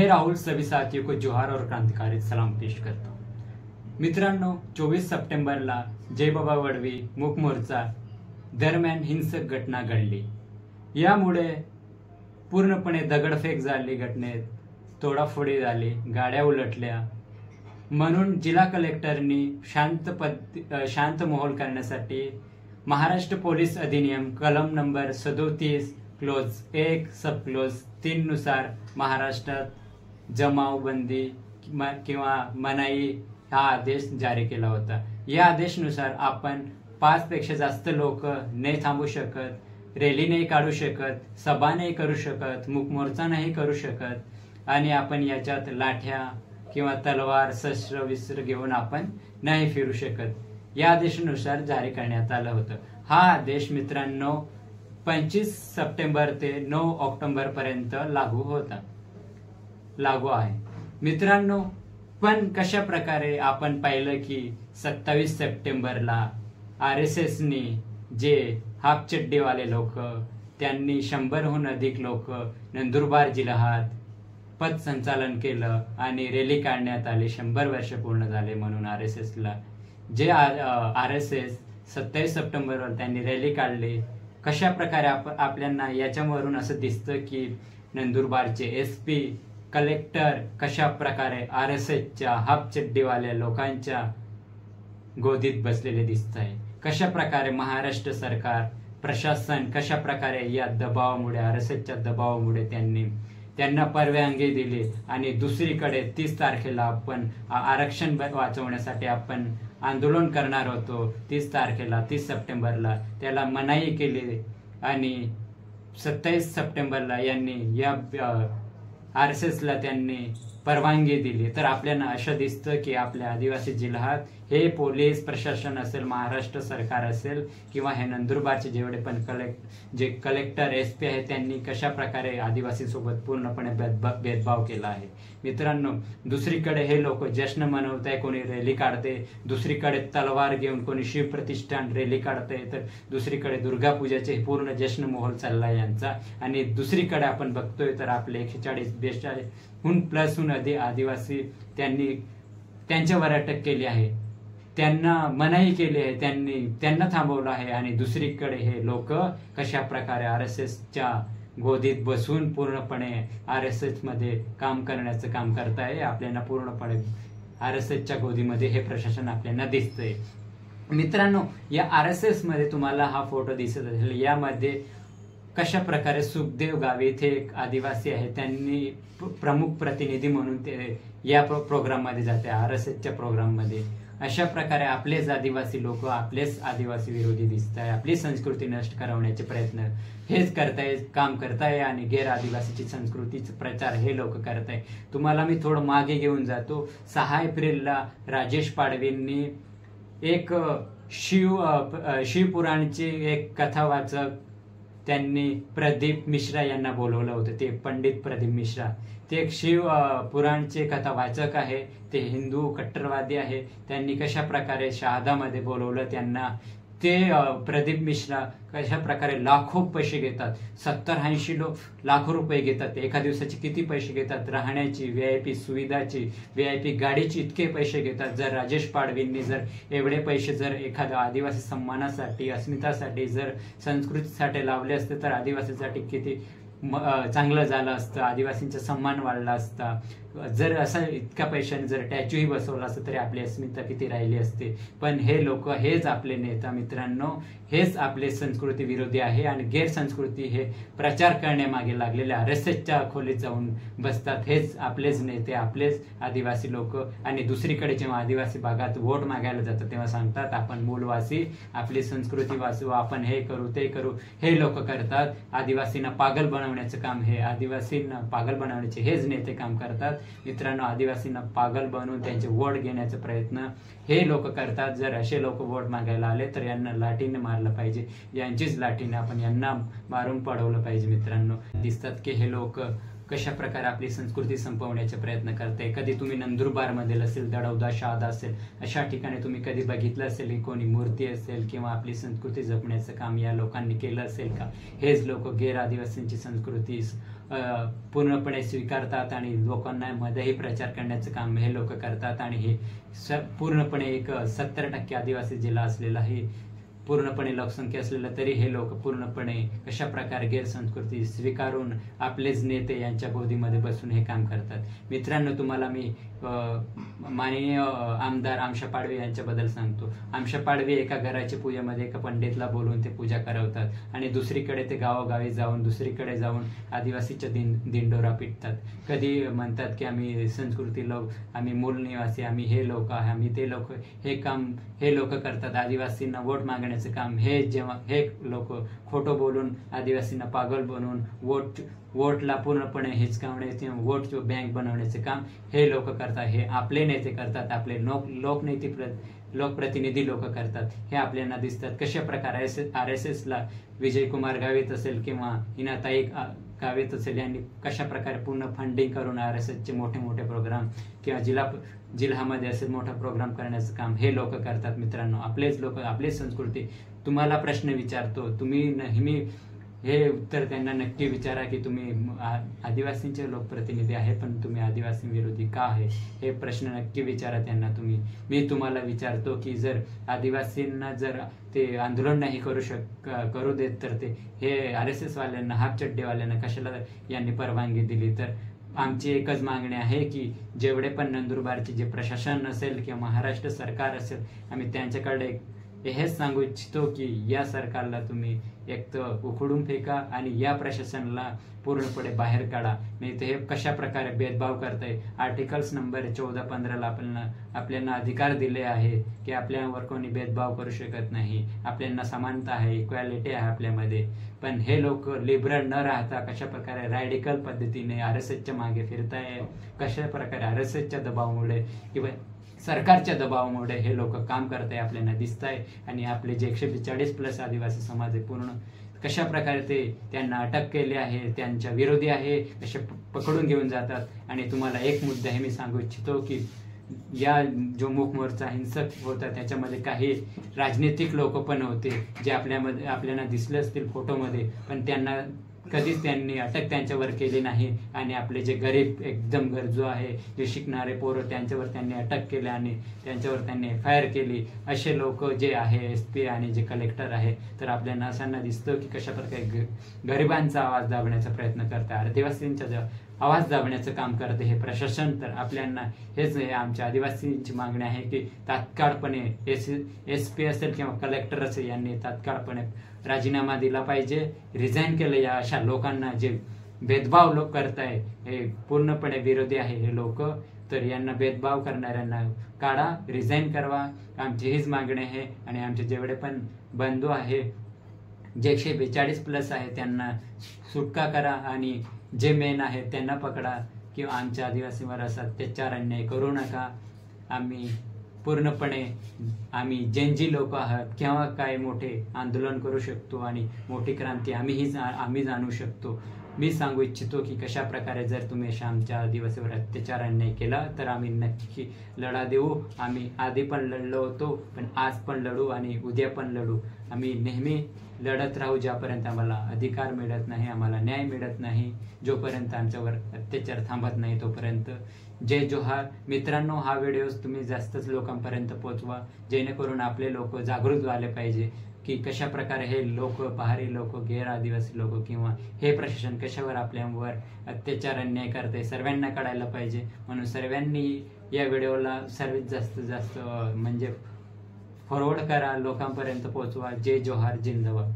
मैं राहुल सभी साथियों को जोहार और क्रांतिकारी सलाम पेश करता हूँ। मित्रांनो, 24 सप्टेंबरला जय बाबा वडवी मूक मोर्चा दरम्यान हिंसक घटना घडली। यामुळे पूर्णपणे दगडफेक झाली, घटनेत तोडाफोडी झाली, गाड्या उलटल्या। म्हणून जिल्हा कलेक्टरनी शांत माहोल करण्यासाठी महाराष्ट्र पोलीस अधिनियम कलम नंबर 37 क्लोज 1 सब क्लोज 3 नुसार महाराष्ट्रात जमावबंदी किंवा मनाई हा आदेश जारी केला होता। या आदेशानुसार आपण 5 पेक्षा जास्त लोक नाही थांबू शकत, रॅली नाही काढू शकत, सभा नाही करू शकत, मूक मोर्चा नाही करू शकत आणि आपण याच्यात लाठ्या किंवा तलवार शस्त्र विस्त्र घेऊन आपण नाही फिरू शकत। या आदेशानुसार जारी करण्यात आलं होतं। हा आदेश मित्रांनो 25 सप्टेंबर ते 9 ऑक्टोबर पर्यंत लागू आहे मित्रांनो। पण कशा प्रकारे आपण पाहिलं की 27 सप्टेंबरला RSS नी जे हाफ चड्डीवाले लोक त्यांनी 100हून अधिक लोक नंदुरबार जिल्ह्यात पथसंचलन केलं आणि रॅली काढण्यात आली। 100 वर्ष पूर्ण झाले म्हणून RSS ला जे RSS 27 सप्टेंबरवर त्यांनी रॅली काढली। कशा प्रकारे आपल्याला याच्यावरून असं दिसतं की नंदुरबारचे SP कलेक्टर कशा प्रकारे RSSच्या हाफ चड्डीवाल्या लोकांच्या गोदीत बसलेले दिसत आहे। कशा प्रकारे महाराष्ट्र सरकार प्रशासन कशा प्रकारे या दबावामुळे RSSच्या दबावामुळे त्यांना परवानगी दिली आणि दुसरीकडे 30 तारखेला आपण आरक्षण वाचवण्यासाठी आपण आंदोलन करणार होतो। 30 तारखेला 30 सप्टेंबरला त्याला मनाई केली आणि 27 सप्टेंबरला यांनी या RSS ला त्यांनी परवानगी दिली। तर आपल्याला असं दिसतं की आपल्या आदिवासी जिल्ह्यात हे पोलीस प्रशासन असेल, महाराष्ट्र सरकार असेल किंवा हे नंदुरबारचे जेवढे पण कलेक्टर SP आहेत त्यांनी कशा प्रकारे आदिवासी सोबत पूर्णपणे भेदभाव केला आहे। मित्रांनो, दुसरीकडे हे लोक जश्न मनवत आहे, कोणी रॅली काढते, दुसरीकडे तलवार घेऊन कोणी शिवप्रतिष्ठान रॅली काढते, तर दुसरीकडे दुर्गा पूजाचे पूर्ण जश्न माहोल चाललाय यांचा। आणि दुसरीकडे आपण बघतोय तर आपले 140-42हून प्लसहून अधिक आदिवासी त्यांच्यावर अटक केली आहे, त्यांना मनाई केली आहे, त्यांना थांबवलं आहे। आणि दुसरीकडे हे लोक कशा प्रकारे RSSच्या गोदीत बसून पूर्णपणे RSS मध्ये काम करण्याचं काम करताय। आपल्याला पूर्णपणे RSSच्या गोदीमध्ये हे प्रशासन आपल्याला दिसतंय। मित्रांनो, या RSS मध्ये तुम्हाला हा फोटो दिसत असेल, यामध्ये कशा प्रकारे सुखदेव गावी इथे एक आदिवासी आहे, त्यांनी प्रमुख प्रतिनिधी म्हणून ते या प्रोग्राम मध्ये जाते, RSSच्या प्रोग्राम मध्ये। अशा प्रकारे आपलेच आदिवासी लोक आपलेच आदिवासी विरोधी दिसत आहे, आपली संस्कृती नष्ट करवण्याचे प्रयत्न हेच काम करताय आणि गैर आदिवासीची संस्कृतीचा प्रचार हे लोक करताय। तुम्हाला मी थोडं मागे घेऊन जातो। 6 एप्रिलला राजेश पाडवींनी एक शिवपुराणचे एक कथावाचक त्यांनी प्रदीप मिश्रा यांना बोलवलं होतं। ते पंडित प्रदीप मिश्रा, ते एक शिव पुराणचे कथावाचक आहे, ते हिंदू कट्टरवादी आहे। त्यांनी कशा प्रकारे शहादामध्ये बोलवलं त्यांना। ते प्रदीप मिश्रा कशा प्रकारे लाखो पैसे घेतात, 70-80 लाख रुपये घेतात। एका दिवसाचे किती पैसे घेतात, राहण्याची, VIP सुविधाची, VIP गाडीची इतके पैसे घेतात। जर राजेश पाडवींनी जर एवढे पैसे जर एखाद्या आदिवासी सन्मानासाठी, अस्मितासाठी, जर संस्कृतीसाठी लावले असते तर आदिवासीसाठी किती चांगलं झालं असतं, आदिवासींचा सन्मान वाढला असता। जर असं इतक्या पैशाने जर स्टॅच्यूही बसवला असतं तरी आपली अस्मिता किती राहिली असते। पण हे लोक, हेच आपले नेता मित्रांनो, हेच आपले संस्कृती विरोधी आहे आणि गैरसंस्कृती हे प्रचार करण्यामागे लागलेले RSSच्या खोलीत जाऊन बसतात। हेच आपलेच नेते, आपलेच आदिवासी लोक। आणि दुसरीकडे जेव्हा आदिवासी भागात वोट मागायला जातात तेव्हा सांगतात आपण मूलवासी, आपली संस्कृती वाचू, आपण हे करू ते करू। हे लोक करतात, आदिवासींना पागल बनवण्याचं काम, हे आदिवासींना पागल बनवण्याचे हेच नेते काम करतात। मित्रांनो, आदिवासींना पागल बनवून त्यांचे वोट घेण्याचा प्रयत्न हे लोक करतात। जर असे लोक वोट मागायला आले तर यांना लाठीने मारलं पाहिजे, यांचीच लाठीने आपण यांना मारून पडवलं पाहिजे। मित्रांनो, दिसतात की हे लोक कशा प्रकारे आपली संस्कृती संपवण्याचे प्रयत्न करते। कधी तुम्ही नंदुरबार मध्ये असेल, दडवदा, शहादा असेल, अशा ठिकाणी तुम्ही कधी बघितलं असेल की कोणी मूर्ती असेल किंवा आपली संस्कृती जपण्याचं काम या लोकांनी केलं असेल का? हेच लोक गैर आदिवासींची संस्कृती पूर्णपणे स्वीकारतात आणि लोकांना मध्येही प्रचार करण्याचं काम हे लोक करतात. आणि हे पूर्णपणे एक 70% आदिवासी जिल्हा असलेला हे पूर्णपणे लोकसंख्या असलेलं तरी हे लोक पूर्णपणे कशा प्रकारे गैरसंस्कृती स्वीकारून आपलेच नेते यांच्या गोदीमध्ये बसून हे काम करतात. मित्रांनो, तुम्हाला मी माननीय आमदार आमशा पाडवी यांच्याबद्दल सांगतो. आमशा पाडवी एका घराच्या पूजेमध्ये एका पंडितला बोलून ते पूजा करवतात आणि दुसरीकडे ते गावोगावी जाऊन दुसरीकडे जाऊन आदिवासीच्या दिंडोरा पिटतात. कधी म्हणतात की आम्ही संस्कृती लोक, आम्ही मूल निवासी, आम्ही हे लोक आहे, आम्ही ते लोक, हे काम हे लोक करतात. आदिवासींना वोट मागण्याचं काम हे जेव्हा हे लोक खोटं बोलून आदिवासींना पागल बनवून वोटला पूर्णपणे हिचकावण्याचे, वोट बँक बनवण्याचे काम हे लोक करतात. हे आपले नेते करतात, आपले लोकप्रतिनिधी लोक करतात. हे आपल्याला दिसतात. कशा प्रकारे RSS ला विजय कुमार गावित असेल किंवा हिनाताई गावित असेल यांनी कशा प्रकारे पूर्ण फंडिंग करून RSSचे मोठे मोठे प्रोग्राम किंवा जिल्ह्यामध्ये असेल मोठा प्रोग्राम करण्याचं काम हे लोक करतात. मित्रांनो, आपलेच लोक, आपलीच संस्कृती. तुम्हाला प्रश्न विचारतो, तुम्ही नेहमी हे उत्तर त्यांना नक्की विचारा की तुम्ही आदिवासींचे लोकप्रतिनिधी आहे पण तुम्ही आदिवासी विरोधी का आहे, हे प्रश्न नक्की विचारा त्यांना तुम्ही. मी तुम्हाला विचारतो की जर आदिवासींना जर ते आंदोलन नाही करू देत तर ते हे RSS वाल्यांना, हापचड्डेवाल्यांना कशाला यांनी परवानगी दिली. तर आमची एकच मागणी आहे की जेवढे पण नंदुरबारचे जे प्रशासन असेल किंवा महाराष्ट्र सरकार असेल, आम्ही त्यांच्याकडे हेच सांगू इच्छितो की या सरकारला तुम्ही एक तर उखडून फेका आणि या प्रशासनाला पूर्णपणे बाहेर काढा. नाही तर हे कशा प्रकारे भेदभाव करताय. आर्टिकल्स नंबर 14-15 ला आपल्याला अधिकार दिले आहे की आपल्यावर कोणी भेदभाव करू शकत नाही, आपल्याला समानता आहे, इक्वॅलिटी आहे आपल्यामध्ये. पण हे लोक लिबरल न राहता कशा प्रकारे रॅडिकल पद्धतीने RSSच्या मागे फिरताय, कशा प्रकारे RSSच्या दबावामुळे किंवा सरकारच्या दबावामुळे हे लोक काम करताय आपल्याला दिसताय. आणि आपले जे 142+ आदिवासी समाज आहे पूर्ण कशा प्रकारे त्यांना अटक केली आहे, त्यांच्या विरोधी आहे, कसे पकडून घेऊन जातात. आणि तुम्हाला एक मुद्दा हे मी सांगू इच्छितो की या जो मूक मोर्चा हिंसक होता त्याच्यामध्ये काही राजनीतिक लोक पण होते जे आपल्याला दिसले असतील फोटोमध्ये, पण त्यांना कधीच त्यांनी अटक त्यांच्यावर केली नाही. आणि आपले जे गरीब एकदम गरजू आहे, जे शिकणारे पोरं, त्यांच्यावर त्यांनी अटक केली आणि त्यांच्यावर त्यांनी FIR केली. असे लोक जे आहे SP आणि जे कलेक्टर आहे, तर आपल्याला असं दिसतं की कशा प्रकारे गरिबांचा आवाज दाबण्याचा प्रयत्न करतात, आदिवासींचा आवाज दाबण्याचं काम करते हे प्रशासन. तर आपल्याला हेच आमच्या आदिवासींची मागणी आहे की तात्काळपणे SP असेल किंवा कलेक्टर असेल यांनी तात्काळपणे राजीनामा दिला पाहिजे, रिझाईन केलं. या अशा लोकांना जे भेदभाव लोक करताय हे पूर्णपणे विरोधी आहे हे लोक, तर यांना भेदभाव करणाऱ्यांना काढा, रिझाईन करवा. आमची हीच मागणी आहे. आणि आमचे जेवढे पण बंधू आहे जे 142+ आहे त्यांना सुटका करा आणि जे मेन आहे त्यांना पकडा किंवा आमच्या आदिवासीवर असा अत्याचार अन्याय करू नका. आम्ही पूर्णपणे जेनजी लोक आहात, केव्हा काय मोठे आंदोलन करू शकतो आणि मोठी क्रांती आम्ही जाणू शकतो. मी सांगू इच्छितो की कशा प्रकारे जर तुम्ही आमच्या आदिवासीवर अत्याचार अन्याय केला तर आम्ही नक्की लढा देऊ. आम्ही आधी पण लढलो होतो, पण आज पण लढू आणि उद्या पण लढू. आम्ही नेहमी लढत राहू जोपर्यंत आम्हाला अधिकार मिळत नाही, आम्हाला न्याय मिळत नाही, जोपर्यंत आमच्यावर अत्याचार थांबत नाही तोपर्यंत. जय जोहार. मित्रांनो, हा व्हिडिओ तुम्ही जास्तच लोकांपर्यंत पोहोचवा जेणेकरून आपले लोक जागृत झाले पाहिजे की कशा प्रकारे हे लोक, पहारी लोक, गैर आदिवासी लोक किंवा हे प्रशासन कशावर आपल्यावर अत्याचार अन्याय करते, सर्वांना कळायला पाहिजे. म्हणून सर्वांनी या व्हिडिओला सर्वात जास्त म्हणजे फॉरवर्ड करा, लोकांपर्यंत पोहोचवा. जय जोहार, जिंदाबाद.